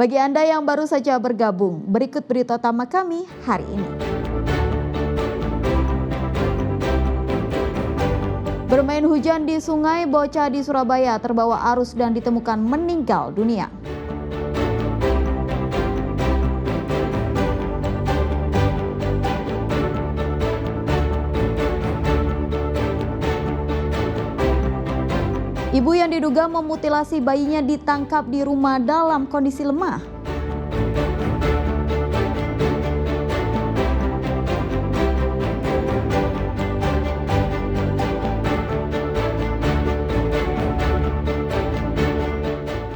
Bagi Anda yang baru saja bergabung, berikut berita utama kami hari ini. Bermain hujan di sungai, bocah di Surabaya terbawa arus dan ditemukan meninggal dunia. Ibu yang diduga memutilasi bayinya ditangkap di rumah dalam kondisi lemah.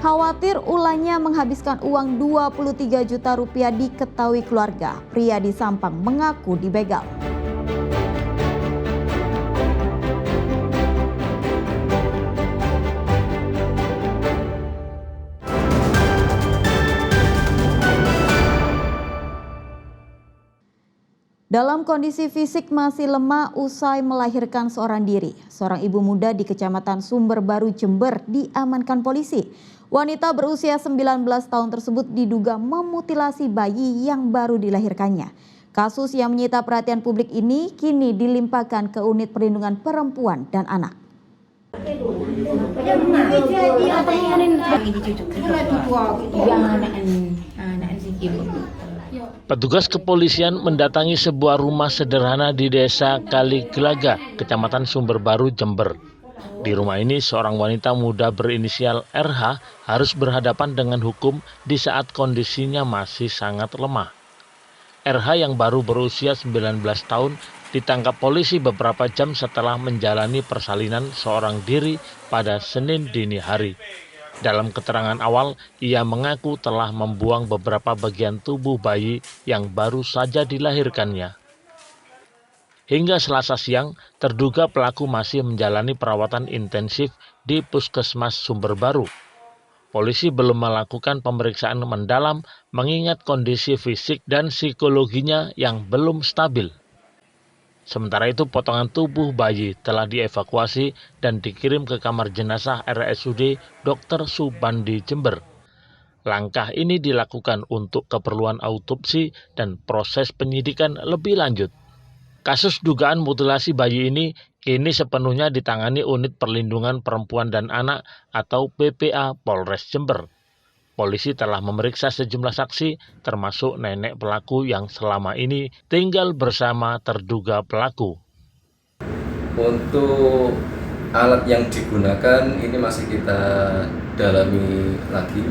Khawatir ulahnya menghabiskan uang 23 juta rupiah diketahui keluarga. Pria di Sampang mengaku dibegal. Dalam kondisi fisik masih lemah usai melahirkan seorang diri, seorang ibu muda di Kecamatan Sumber Baru, Jember diamankan polisi. Wanita berusia 19 tahun tersebut diduga memutilasi bayi yang baru dilahirkannya. Kasus yang menyita perhatian publik ini kini dilimpahkan ke Unit Perlindungan Perempuan dan Anak. Petugas kepolisian mendatangi sebuah rumah sederhana di Desa Kaligelaga, Kecamatan Sumber Baru, Jember. Di rumah ini, seorang wanita muda berinisial RH harus berhadapan dengan hukum di saat kondisinya masih sangat lemah. RH yang baru berusia 19 tahun ditangkap polisi beberapa jam setelah menjalani persalinan seorang diri pada Senin dini hari. Dalam keterangan awal, ia mengaku telah membuang beberapa bagian tubuh bayi yang baru saja dilahirkannya. Hingga Selasa siang, terduga pelaku masih menjalani perawatan intensif di Puskesmas Sumber Baru. Polisi belum melakukan pemeriksaan mendalam mengingat kondisi fisik dan psikologinya yang belum stabil. Sementara itu, potongan tubuh bayi telah dievakuasi dan dikirim ke kamar jenazah RSUD Dr. Subandi, Jember. Langkah ini dilakukan untuk keperluan autopsi dan proses penyidikan lebih lanjut. Kasus dugaan mutilasi bayi ini kini sepenuhnya ditangani Unit Perlindungan Perempuan dan Anak atau PPA Polres Jember. Polisi telah memeriksa sejumlah saksi, termasuk nenek pelaku yang selama ini tinggal bersama terduga pelaku. Untuk alat yang digunakan ini masih kita dalami lagi,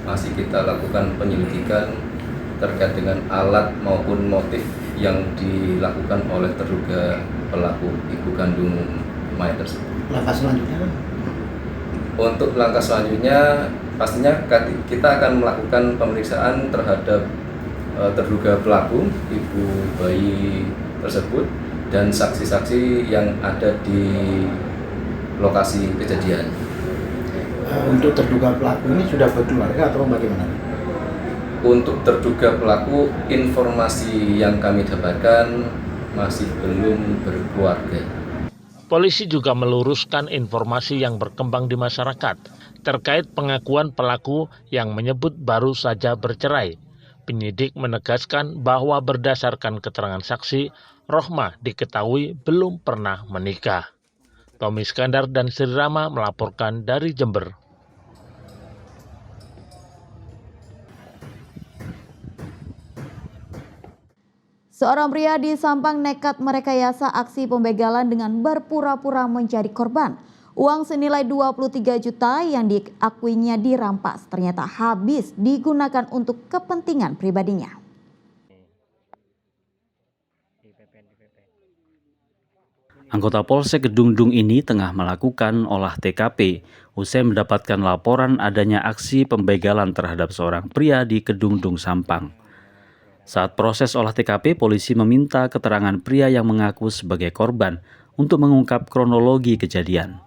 masih kita lakukan penyelidikan terkait dengan alat maupun motif yang dilakukan oleh terduga pelaku ibu kandung mayat tersebut. Langkah selanjutnya? Untuk langkah selanjutnya pastinya kita akan melakukan pemeriksaan terhadap terduga pelaku ibu bayi tersebut dan saksi-saksi yang ada di lokasi kejadian. Untuk terduga pelaku ini sudah berkeluarga atau bagaimana? Untuk terduga pelaku, informasi yang kami dapatkan masih belum berkeluarga. Polisi juga meluruskan informasi yang berkembang di masyarakat terkait pengakuan pelaku yang menyebut baru saja bercerai. Penyidik menegaskan bahwa berdasarkan keterangan saksi, Rohmah diketahui belum pernah menikah. Tommy Iskandar dan Sri Rama melaporkan dari Jember. Seorang pria di Sampang nekat merekayasa aksi pembegalan dengan berpura-pura menjadi korban. Uang senilai 23 juta yang diakuinya dirampas ternyata habis digunakan untuk kepentingan pribadinya. Anggota Polsek Kedungdung ini tengah melakukan olah TKP usai mendapatkan laporan adanya aksi pembegalan terhadap seorang pria di Kedungdung, Sampang. Saat proses olah TKP, polisi meminta keterangan pria yang mengaku sebagai korban untuk mengungkap kronologi kejadian.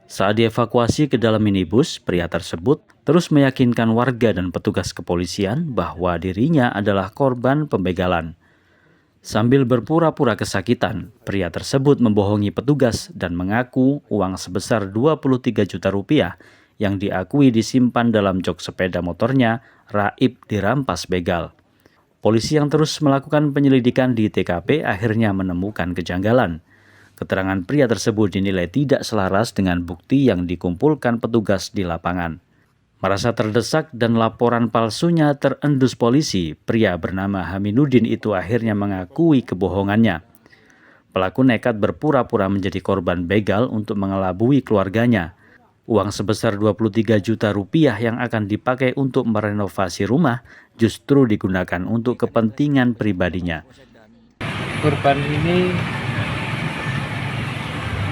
Saat dievakuasi ke dalam minibus, pria tersebut terus meyakinkan warga dan petugas kepolisian bahwa dirinya adalah korban pembegalan. Sambil berpura-pura kesakitan, pria tersebut membohongi petugas dan mengaku uang sebesar 23 juta rupiah yang diakui disimpan dalam jok sepeda motornya, Raib dirampas begal. Polisi yang terus melakukan penyelidikan di TKP akhirnya menemukan kejanggalan. Keterangan pria tersebut dinilai tidak selaras dengan bukti yang dikumpulkan petugas di lapangan. Merasa terdesak dan laporan palsunya terendus polisi, pria bernama Haminuddin itu akhirnya mengakui kebohongannya. Pelaku nekat berpura-pura menjadi korban begal untuk mengelabui keluarganya. Uang sebesar 23 juta rupiah yang akan dipakai untuk merenovasi rumah justru digunakan untuk kepentingan pribadinya. Korban ini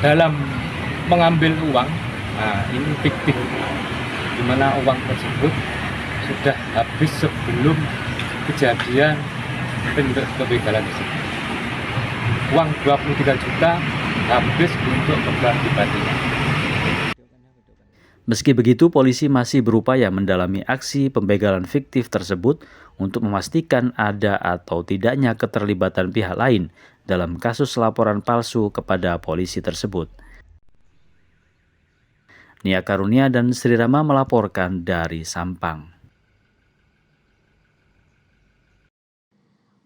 dalam mengambil uang, ini fiktif, di mana uang tersebut sudah habis sebelum kejadian pembegalan tersebut. Uang 23 juta habis untuk keperluan pribadinya. Meski begitu, polisi masih berupaya mendalami aksi pembegalan fiktif tersebut untuk memastikan ada atau tidaknya keterlibatan pihak lain dalam kasus laporan palsu kepada polisi tersebut. Nia Karunia dan Sri Rama melaporkan dari Sampang.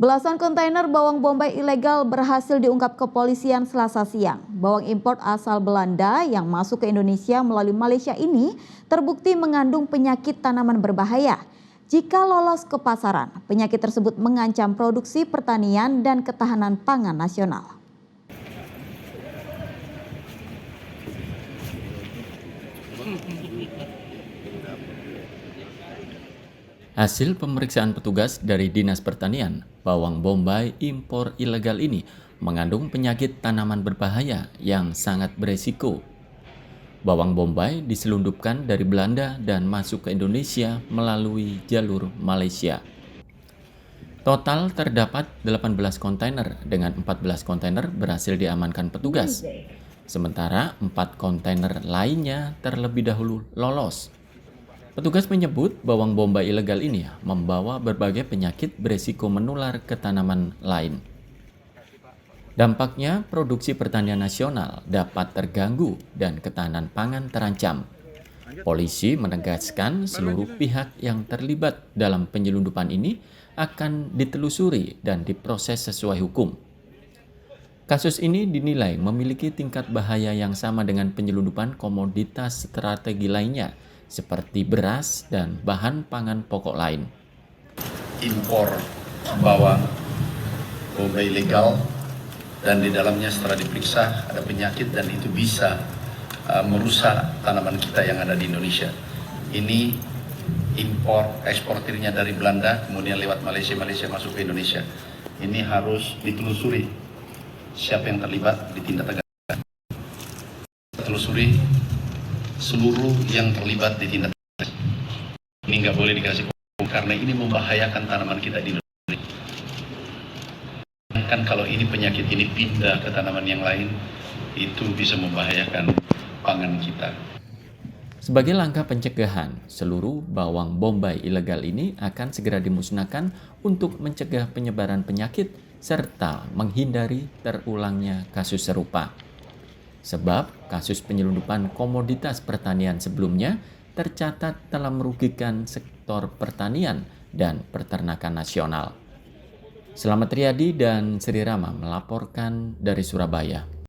Belasan kontainer bawang bombay ilegal berhasil diungkap kepolisian Selasa siang. Bawang impor asal Belanda yang masuk ke Indonesia melalui Malaysia ini terbukti mengandung penyakit tanaman berbahaya. Jika lolos ke pasaran, penyakit tersebut mengancam produksi pertanian dan ketahanan pangan nasional. Hasil pemeriksaan petugas dari Dinas Pertanian, bawang bombay impor ilegal ini mengandung penyakit tanaman berbahaya yang sangat beresiko. Bawang bombay diselundupkan dari Belanda dan masuk ke Indonesia melalui jalur Malaysia. Total terdapat 18 kontainer dengan 14 kontainer berhasil diamankan petugas. Sementara 4 kontainer lainnya terlebih dahulu lolos. Petugas menyebut bawang bombay ilegal ini membawa berbagai penyakit beresiko menular ke tanaman lain. Dampaknya produksi pertanian nasional dapat terganggu dan ketahanan pangan terancam. Polisi menegaskan seluruh pihak yang terlibat dalam penyelundupan ini akan ditelusuri dan diproses sesuai hukum. Kasus ini dinilai memiliki tingkat bahaya yang sama dengan penyelundupan komoditas strategi lainnya, seperti beras dan bahan pangan pokok lain. Impor bawang bombay ilegal dan di dalamnya setelah diperiksa ada penyakit dan itu bisa merusak tanaman kita yang ada di Indonesia. Ini impor eksportirnya dari Belanda kemudian lewat Malaysia masuk ke Indonesia. Ini harus ditelusuri siapa yang terlibat ditindak tegas. Telusuri seluruh yang terlibat ditindak tegas. Ini nggak boleh dikasih karena ini membahayakan tanaman kita di Indonesia. Kan kalau ini penyakit ini pindah ke tanaman yang lain, itu bisa membahayakan pangan kita. Sebagai langkah pencegahan, seluruh bawang bombay ilegal ini akan segera dimusnahkan untuk mencegah penyebaran penyakit serta menghindari terulangnya kasus serupa. Sebab kasus penyelundupan komoditas pertanian sebelumnya tercatat telah merugikan sektor pertanian dan peternakan nasional. Selamat Riyadi dan Sri Rama melaporkan dari Surabaya.